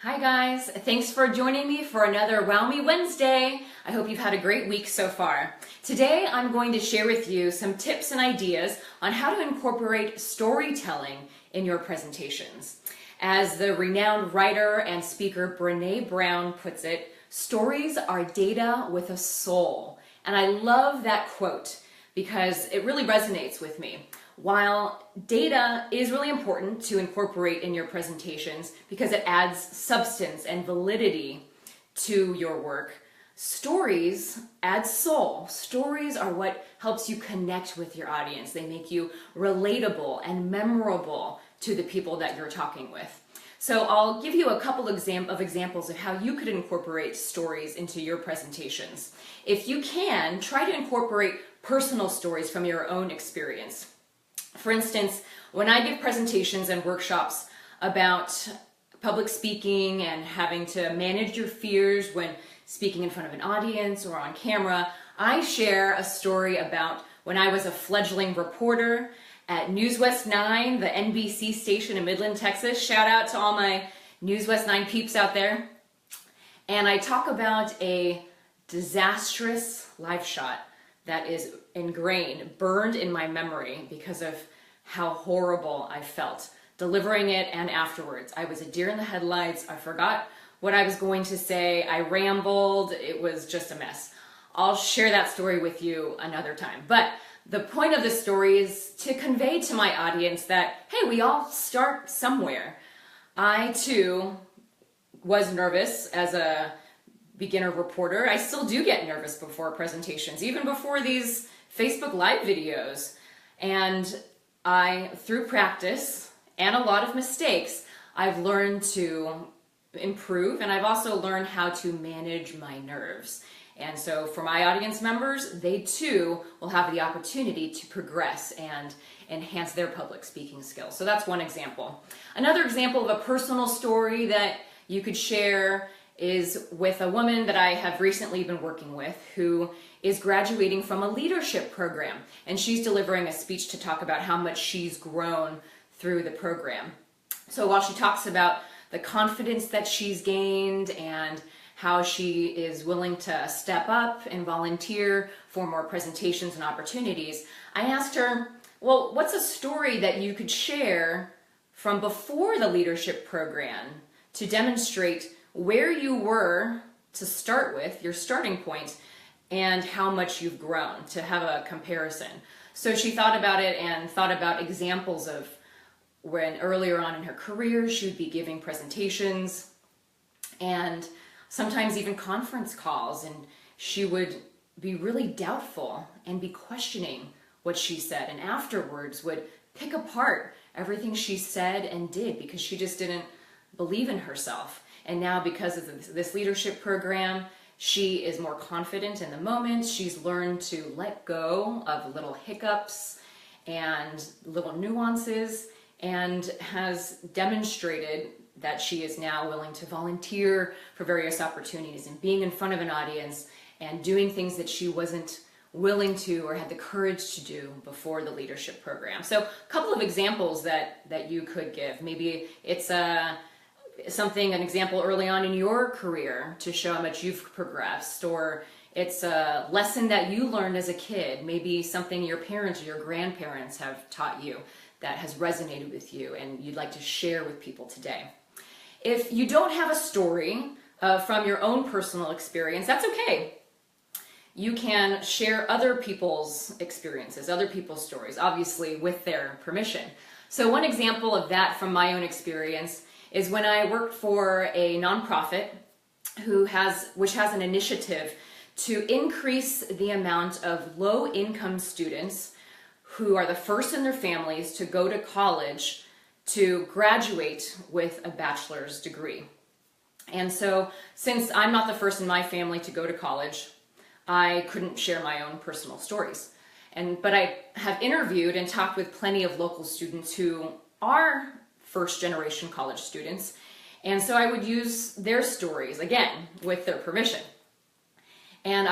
Hi guys, thanks for joining me for another Wow Me Wednesday. I hope you've had a great week so far. Today I'm going to share with you some tips and ideas on how to incorporate storytelling in your presentations. As the renowned writer and speaker Brené Brown puts it, stories are data with a soul. And I love that quote because it really resonates with me. While data is really important to incorporate in your presentations because it adds substance and validity to your work, stories add soul. Stories are what helps you connect with your audience. They make you relatable and memorable to the people that you're talking with. So I'll give you a couple of examples of how you could incorporate stories into your presentations. If you can, try to incorporate personal stories from your own experience. For instance, when I give presentations and workshops about public speaking and having to manage your fears when speaking in front of an audience or on camera, I share a story about when I was a fledgling reporter at News West 9, the NBC station in Midland, Texas. Shout out to all my News West 9 peeps out there. And I talk about a disastrous live shot that is ingrained, burned in my memory because of how horrible I felt delivering it and afterwards. I was a deer in the headlights. I forgot what I was going to say. I rambled. It was just a mess. I'll share that story with you another time. But the point of the story is to convey to my audience that, hey, we all start somewhere. I too was nervous as a beginner reporter. I still do get nervous before presentations, even before these Facebook Live videos. And through practice and a lot of mistakes, I've learned to improve, and I've also learned how to manage my nerves. And so for my audience members, they too will have the opportunity to progress and enhance their public speaking skills. So that's one example. Another example of a personal story that you could share is with a woman that I have recently been working with who is graduating from a leadership program, and she's delivering a speech to talk about how much she's grown through the program. So while she talks about the confidence that she's gained and how she is willing to step up and volunteer for more presentations and opportunities, I asked her, well, what's a story that you could share from before the leadership program to demonstrate where you were to start with, your starting point, and how much you've grown, to have a comparison. So she thought about it and thought about examples of when earlier on in her career she would be giving presentations and sometimes even conference calls, and she would be really doubtful and be questioning what she said, and afterwards would pick apart everything she said and did because she just didn't believe in herself. And now because of this leadership program, she is more confident in the moment. She's learned to let go of little hiccups and little nuances, and has demonstrated that she is now willing to volunteer for various opportunities and being in front of an audience and doing things that she wasn't willing to or had the courage to do before the leadership program. So a couple of examples that you could give. Maybe it's an example early on in your career to show how much you've progressed, or it's a lesson that you learned as a kid, maybe something your parents or your grandparents have taught you that has resonated with you and you'd like to share with people today. If you don't have a story from your own personal experience, that's okay. You can share other people's experiences, other people's stories, obviously with their permission. So one example of that from my own experience is when I worked for a nonprofit which has an initiative to increase the amount of low-income students who are the first in their families to go to college to graduate with a bachelor's degree. And so since I'm not the first in my family to go to college, I couldn't share my own personal stories. But I have interviewed and talked with plenty of local students who are first-generation college students, and so I would use their stories, again, with their permission. And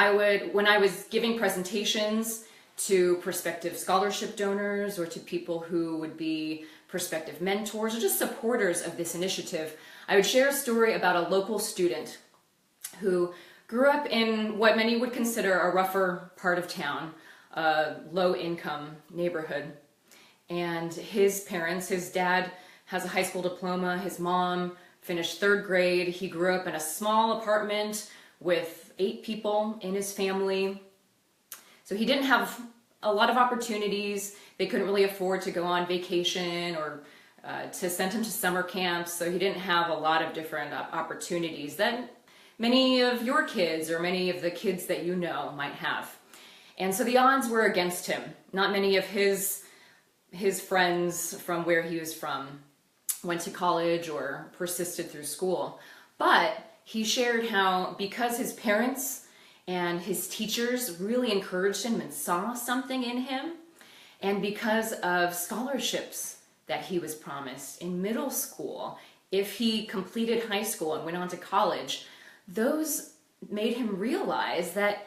when I was giving presentations to prospective scholarship donors or to people who would be prospective mentors or just supporters of this initiative, I would share a story about a local student who grew up in what many would consider a rougher part of town, a low-income neighborhood. And his parents, his dad has a high school diploma, his mom finished 3rd grade. He grew up in a small apartment with 8 people in his family. So he didn't have a lot of opportunities. They couldn't really afford to go on vacation or to send him to summer camps. So he didn't have a lot of different opportunities that many of your kids or many of the kids that you know might have. And so the odds were against him. Not many of his friends from where he was from went to college or persisted through school. But he shared how because his parents and his teachers really encouraged him and saw something in him, and because of scholarships that he was promised in middle school, if he completed high school and went on to college, those made him realize that,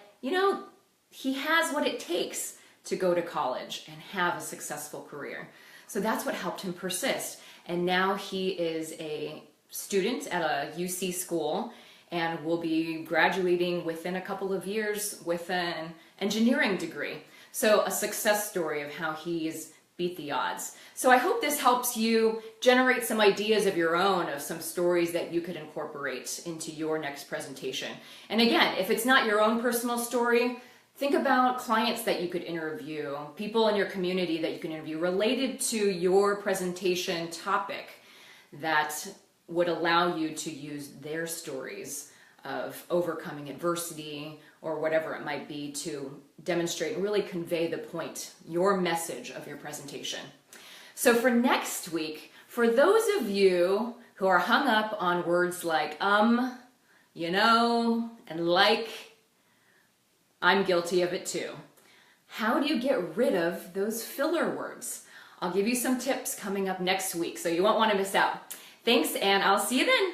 he has what it takes to go to college and have a successful career. So that's what helped him persist. And now he is a student at a UC school and will be graduating within a couple of years with an engineering degree. So a success story of how he's beat the odds. So I hope this helps you generate some ideas of your own, of some stories that you could incorporate into your next presentation. And again, if it's not your own personal story, think about clients that you could interview, people in your community that you can interview related to your presentation topic that would allow you to use their stories of overcoming adversity or whatever it might be to demonstrate and really convey the point, your message of your presentation. So for next week, for those of you who are hung up on words like and like, I'm guilty of it too. How do you get rid of those filler words? I'll give you some tips coming up next week, so you won't want to miss out. Thanks, and I'll see you then.